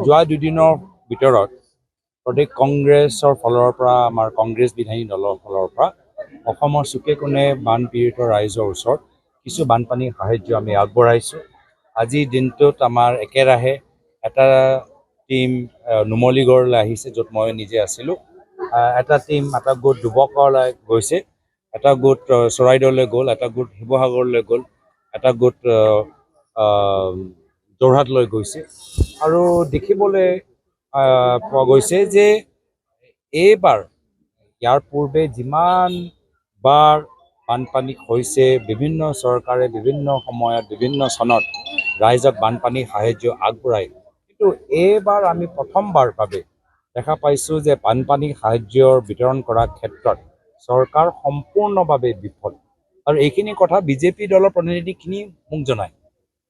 যোৱা দুদিনৰ ভিতৰত প্ৰদেশ কংগ্ৰেছৰ ফালৰ পৰা আমাৰ কংগ্ৰেছ বিধায়ী দলৰ ফালৰ পৰা অসমৰ চুকে কোণে বানপীড়িত ৰাইজৰ ওচৰত কিছু বানপানীৰ সাহায্য আমি আগবঢ়াইছোঁ। আজিৰ দিনটোত আমাৰ একেৰাহে এটা টিম নুমলীগড়লৈ আহিছে, য'ত মই নিজে আছিলোঁ। এটা টিম এটা গোট দুবকলৈ গৈছে, এটা গোট চৰাইদেউলৈ গ'ল, এটা গোট শিৱসাগৰলৈ গ'ল, এটা গোট যোৰহাটলৈ গৈছে। আৰু দেখিবলৈ পোৱা গৈছে যে এইবাৰ ইয়াৰ পূৰ্বে যিমান বাৰ বানপানী হৈছে, বিভিন্ন চৰকাৰে বিভিন্ন সময়ত বিভিন্ন চনত ৰাইজক বানপানী সাহায্য আগবঢ়ায়, কিন্তু এইবাৰ আমি প্ৰথমবাৰ বাবে দেখা পাইছোঁ যে বানপানী সাহায্যৰ বিতৰণ কৰাৰ ক্ষেত্ৰত চৰকাৰ সম্পূৰ্ণভাৱে বিফল। আৰু এইখিনি কথা বিজেপি দলৰ প্ৰতিনিধিখিনি মোক জনায়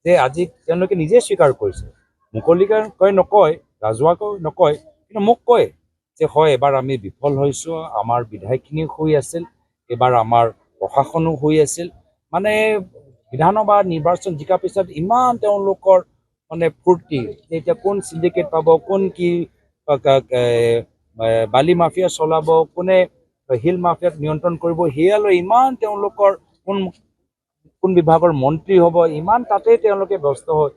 যে আজি তেওঁলোকে নিজে স্বীকাৰ কৰিছে, মুকলিকৈ নকয়, ৰাজহুৱাকৈ নকয়, কিন্তু মোক কয় যে হয়, এবাৰ আমি বিফল হৈছোঁ। আমাৰ বিধায়কখিনিও শুই আছিল, এইবাৰ আমাৰ প্ৰশাসনো শুই আছিল। মানে বিধানসভা নিৰ্বাচন জিকাৰ পিছত ইমান তেওঁলোকৰ মানে ফূৰ্তি, এতিয়া কোন চিণ্ডিকেট পাব, কোন কি বালি মাফিয়া চলাব, কোনে শিল মাফিয়াক নিয়ন্ত্ৰণ কৰিব, সেয়ালৈ ইমান তেওঁলোকৰ কোন বিভাগৰ মন্ত্ৰী হ'ব, ইমান তাতেই তেওঁলোকে ব্যস্ত হৈ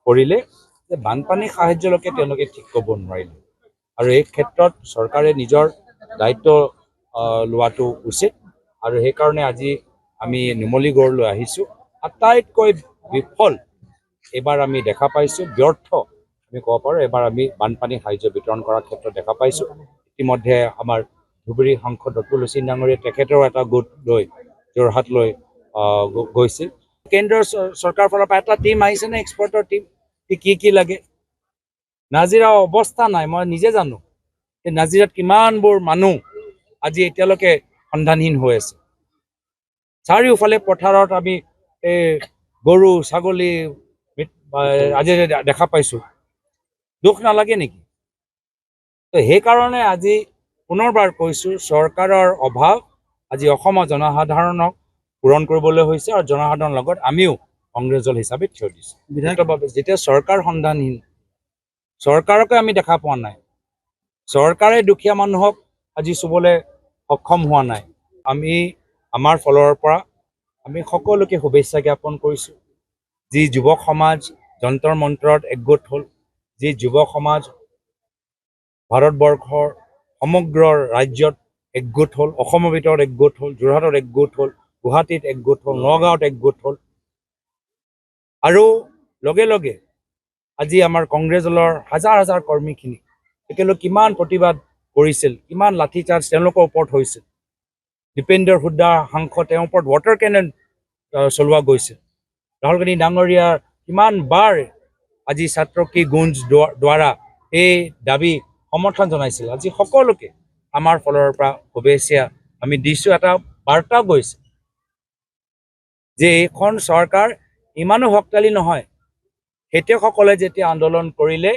পৰিলে যে বানপানী সাহায্যলৈকে তেওঁলোকে ঠিক কৰিব নোৱাৰিলে। আৰু এই ক্ষেত্ৰত চৰকাৰে নিজৰ দায়িত্ব লোৱাটো উচিত। আৰু সেইকাৰণে আজি আমি নুমলীগড়লৈ আহিছোঁ। আটাইতকৈ বিফল এইবাৰ আমি দেখা পাইছোঁ, ব্যৰ্থ আমি ক'ব পাৰোঁ এবাৰ আমি বানপানী সাহায্য বিতৰণ কৰাৰ ক্ষেত্ৰত দেখা পাইছোঁ। ইতিমধ্যে আমাৰ ধুবুৰী সাংসদ ডক্টৰ লুচিন ডাঙৰীয়াই তেখেতৰ এটা গোট লৈ যোৰহাটলৈ গৈছিল। কেন্দ্ৰীয় চৰকাৰৰ ফালৰ পৰা এটা টিম আহিছেনে এক্সপাৰ্টৰ টিম, কি লাগে? নাজিৰাৰ অৱস্থা নাই, মই নিজে জানো। এই নাজিৰাত কিমানবোৰ মানুহ আজি এতিয়ালৈকে সন্ধানহীন হৈ আছে। চাৰিওফালে পথাৰত আমি এই গৰু ছাগলী আজি দেখা পাইছোঁ। দুখ নালাগে নেকি? তো সেইকাৰণে আজি পুনৰবাৰ কৈছোঁ, চৰকাৰৰ অভাৱ আজি অসমৰ জনসাধাৰণক পূৰণ কৰিবলৈ হৈছে, আৰু জনসাধাৰণৰ লগত আমিও কংগ্ৰেছ দল হিচাপে থিয় দিছোঁ। বিধায়কভাৱে যেতিয়া চৰকাৰ সন্ধানহীন, চৰকাৰকে আমি দেখা পোৱা নাই, চৰকাৰে দুখীয়া মানুহক আজি চুবলৈ সক্ষম হোৱা নাই। আমি আমাৰ ফালৰ পৰা আমি সকলোকে শুভেচ্ছা জ্ঞাপন কৰিছোঁ। যি যুৱক সমাজ যন্তৰ মন্ত্ৰত একগোট হ'ল, যি যুৱক সমাজ ভাৰতবৰ্ষৰ সমগ্ৰ ৰাজ্যত একগোট হ'ল, অসমৰ ভিতৰত একগোট হ'ল, যোৰহাটত একগোট হ'ল, গুৱাহাটীত একগোট হ'ল, নগাঁৱত একগোট হ'ল। আৰু লগে লগে আজি আমাৰ কংগ্ৰেছ দলৰ হাজাৰ হাজাৰ কৰ্মীখিনি একেলগে কিমান প্ৰতিবাদ কৰিছিল, কিমান লাঠিচাৰ্জ তেওঁলোকৰ ওপৰত হৈছিল। দীপেন্দ্ৰ হুডা সাংসদ, তেওঁৰ ওপৰত ৱাটাৰ কেনন চলোৱা গৈছিল। ৰাহুল গান্ধী ডাঙৰীয়াৰ কিমান বাৰ আজি ছাত্ৰ কি গুঞ্জ দ্বাৰা এই দাবী সমৰ্থন জনাইছিল। আজি সকলোকে আমাৰ ফালৰ পৰা শুভেচ্ছা আমি দিছোঁ। এটা বাৰ্তা গৈছে যে এইখন চৰকাৰ ইমানো শক্তিশালী নহয়। খেতিয়কসকলে যেতিয়া আন্দোলন কৰিলে,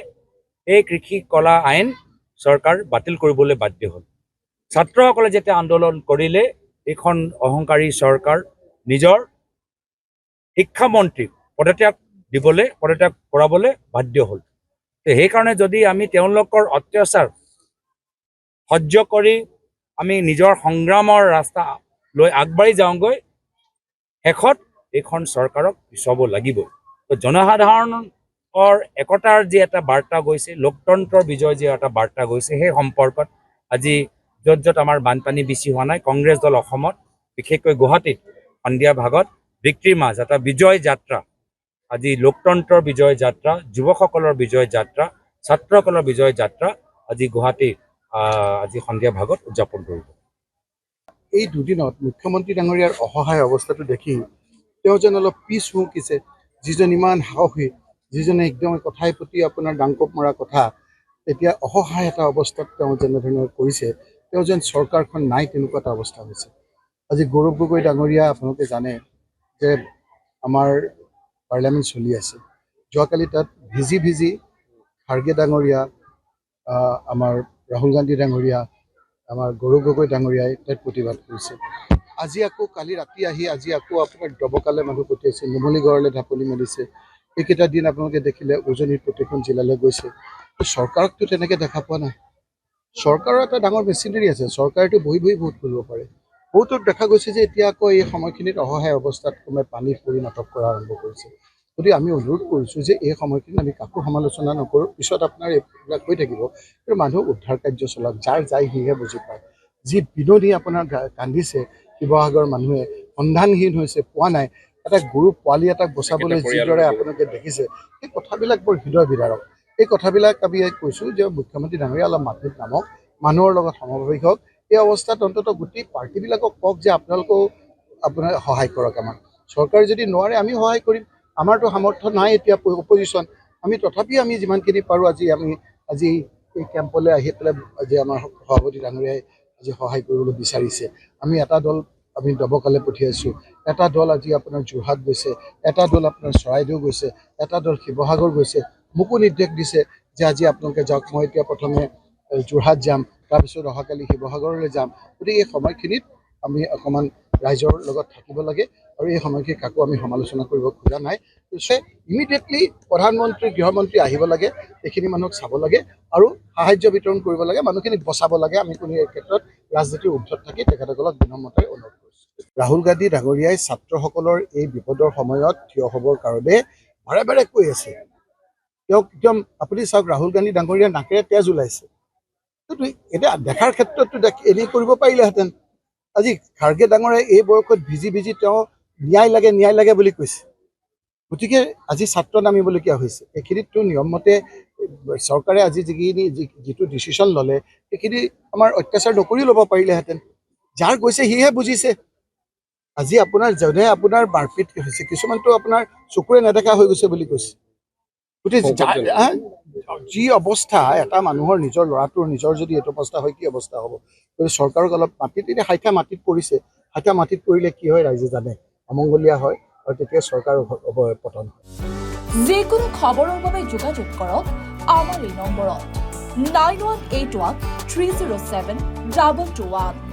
এই কৃষি কলা আইন চৰকাৰ বাতিল কৰিবলৈ বাধ্য হ'ল। ছাত্ৰসকলে যেতিয়া আন্দোলন কৰিলে, এইখন অহংকাৰী চৰকাৰ নিজৰ শিক্ষামন্ত্ৰীক পদত্যাগ কৰাবলৈ বাধ্য হ'ল। সেইকাৰণে যদি আমি তেওঁলোকৰ অত্যাচাৰ সহ্য কৰি আমি নিজৰ সংগ্ৰামৰ ৰাস্তা লৈ আগবাঢ়ি যাওঁগৈ, শেষত এইখন চৰকাৰক পিছুৱাব লাগিব। তো জনসাধাৰণৰ একতাৰ যি এটা বাৰ্তা গৈছে, লোকতন্ত্ৰৰ বিজয় যি এটা বাৰ্তা গৈছে, সেই সম্পৰ্কত আজি য'ত য'ত আমাৰ বানপানী বেছি হোৱা নাই, কংগ্ৰেছ দল অসমত বিশেষকৈ গুৱাহাটীত সন্ধিয়া ভাগত বিক্ৰীৰ মাজ এটা বিজয় যাত্ৰা, আজি লোকতন্ত্ৰৰ বিজয় যাত্ৰা, যুৱকসকলৰ বিজয় যাত্ৰা, ছাত্ৰসকলৰ বিজয় যাত্ৰা আজি গুৱাহাটী আজি সন্ধিয়া ভাগত উদযাপন কৰিব। এই দুদিনত মুখ্যমন্ত্ৰী ডাঙৰীয়াৰ অসহায় অৱস্থাটো দেখি তেওঁ যেন অলপ পিছ হুকিছে, যিজন ইমান সাহসী, যিজনে একদম কথাই প্ৰতি আপোনাৰ ডাংকোপ মৰা কথা, এতিয়া অসহায় এটা অৱস্থাত তেওঁ যেনেধৰণে কৰিছে, তেওঁ যেন চৰকাৰখন নাই তেনেকুৱা এটা অৱস্থা হৈছে। আজি গৌৰৱ গগৈ ডাঙৰীয়া আপোনালোকে জানে যে আমাৰ পাৰ্লিয়ামেণ্ট চলি আছে। যোৱাকালি তাত ভিজি ভিজি খাৰ্গে ডাঙৰীয়া, আমাৰ ৰাহুল গান্ধী ডাঙৰীয়া, আমাৰ গৌৰৱ গগৈ ডাঙৰীয়াই তাত প্ৰতিবাদ কৰিছে। আজি আকৌ কালি ৰাতি আহি আজি আকৌ আপোনাৰ দবকালে মানুহ পঠিয়াইছে, নুমলীগড়লৈ ঢাপলি মেলিছে। এইকেইটা দিন আপোনালোকে দেখিলে উজনিৰ প্ৰতিখন জিলালৈ গৈছে। চৰকাৰকতো তেনেকৈ দেখা পোৱা নাই। চৰকাৰৰ এটা ডাঙৰ মেচিনাৰী আছে, চৰকাৰেতো বহি বহি ভোট কৰিব পাৰে। বহুতক দেখা গৈছে যে এতিয়া আকৌ এই সময়খিনিত অসহায় অৱস্থাত কোনোবাই পানীত পৰি নাটক কৰা আৰম্ভ কৰিছে। গতিকে আমি অনুৰোধ কৰিছোঁ যে এই সময়খিনিত আমি কাকো সমালোচনা নকৰোঁ, পিছত আপোনাৰ এইবিলাক হৈ থাকিব, কিন্তু মানুহ উদ্ধাৰ কাৰ্য চলাওক, যাৰ যায় সিহে বুজি পায়। যি বিনোদী আপোনাৰ কান্দিছে শিৱসাগৰৰ মানুহে, সন্ধানহীন হৈছে, পোৱা নাই, এটা গৰু পোৱালি এটাক বচাবলৈ যিদৰে আপোনালোকে দেখিছে, সেই কথাবিলাক বৰ হৃদয় বিদাৰক। এই কথাবিলাক আমি কৈছোঁ যে মুখ্যমন্ত্ৰী ডাঙৰীয়া অলপ মাটিত নামক, মানুহৰ লগত সমভাৱিক হওক। এই অৱস্থাত অন্ততঃ গোটেই পাৰ্টিবিলাকক কওক যে আপোনালোকেও আপোনাৰ সহায় কৰক আমাক। চৰকাৰে যদি নোৱাৰে আমি সহায় কৰিম, আমাৰতো সামৰ্থ্য নাই এতিয়া অপজিশ্যন, আমি তথাপিও আমি যিমানখিনি পাৰোঁ আজি এই কেম্পলৈ আহি পেলাই আজি আমাৰ সভাপতি ডাঙৰীয়াই আজি সহায় কৰিবলৈ বিচাৰিছে। আমি এটা দল আমি দবকালে পঠিয়াইছোঁ, এটা দল আজি আপোনাৰ যোৰহাট গৈছে, এটা দল আপোনাৰ চৰাইদেউ গৈছে, এটা দল শিৱসাগৰ গৈছে। মোকো নিৰ্দেশ দিছে যে আজি আপোনালোকে যাওক, মই এতিয়া প্ৰথমে যোৰহাট যাম, তাৰপিছত অহাকালি শিৱসাগৰলৈ যাম। গতিকে এই সময়খিনিত আমি অকণমান ৰাইজৰ লগত থাকিব লাগে আৰু এই সময়খিনিত কাকো আমি সমালোচনা কৰিব খোজা নাই। ইমিডিয়েটলি প্ৰধানমন্ত্ৰী গৃহমন্ত্ৰী আহিব লাগে, এইখিনি মানুহক চাব লাগে আৰু সাহায্য বিতৰণ কৰিব লাগে, মানুহখিনিক বচাব লাগে। আমি কোনো এই ক্ষেত্ৰত ৰাজনীতিৰ ঊৰ্ধত থাকি তেখেতসকলক বিনম্ৰতাৰে অনুৰোধ কৰিছোঁ। ৰাহুল গান্ধী ডাঙৰীয়াই ছাত্ৰসকলৰ এই বিপদৰ সময়ত থিয় হ'বৰ কাৰণে বাৰে বাৰে কৈ আছে। তেওঁক একদম আপুনি চাওক, ৰাহুল গান্ধী ডাঙৰীয়াৰ নাকেৰে তেজ ওলাইছে। এতিয়া দেখাৰ ক্ষেত্ৰতো এনেই কৰিব পাৰিলেহেঁতেন। আজি খাৰ্গে ডাঙৰে এই বয়সত ভিজি ভিজি তেওঁ ন্যায় লাগে বুলি কৈছে। গতিকে আজি ছাত্ৰ নামিবলগীয়া হৈছে। এইখিনিতো নিয়মমতে চৰকাৰে আজি যিটো ডিচিশ্যন ল'লে সেইখিনি আমাৰ অত্যাচাৰ নকৰি ল'ব পাৰিলেহেঁতেন। যাৰ গৈছে সিহে বুজিছে। আজি আপোনাৰ যোনে আপোনাৰ মাৰপিট হৈছে, কিছুমানটো আপোনাৰ চকুৰে নেদেখা হৈ গৈছে বুলি কৈছে। গতিকে যি অৱস্থা এটা মানুহৰ নিজৰ ল'ৰাটোৰ নিজৰ যদি এইটো অৱস্থা হয়, কি অৱস্থা হ'ব? গতিকে চৰকাৰক অলপ মাটিত, এতিয়া হাইঠা মাটিত পৰিছে, হাইঠা মাটিত পৰিলে কি হয় ৰাইজে জানে, অমংগলীয়া হয় আৰু তেতিয়া চৰকাৰ পতন হয়। যিকোনো খবৰৰ বাবে যোগাযোগ কৰক আমাৰ এই নম্বৰত 9181 307 2221।